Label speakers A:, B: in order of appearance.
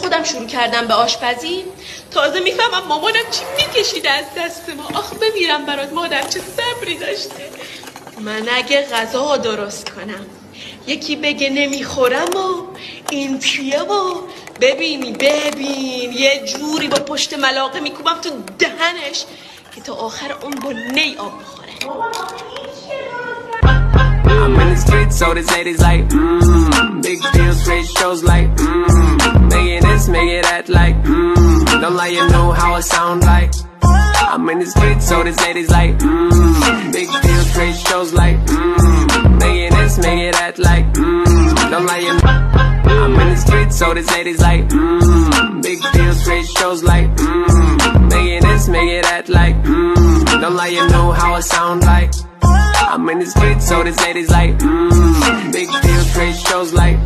A: خودم شروع کردم به آشپزی تازه میفهمم مامانم چی میکشیده از دست ما. آخ بمیرم برات مادر، چه صبری داشته. من اگه غذا درست کنم یکی بگه نمیخورم و این چیه و ببین یه جوری با پشت ملاقه میکوبم تو دهنش که تا آخر اون با نی آب بخوره.
B: I'm in the streets, so this lady's like, big deals, great shows like, make it this, make it that like, don't lie, you know how it sound like. I'm in the streets, so this lady's like, big deals, great shows like, make it this, make it that like, don't lie, you know. I'm in the streets, so this lady's like, big deals, great shows like, make it this, make it that like, don't lie, you know how it sound like. I'm in the streets, so this lady's like, big deals, great shows like,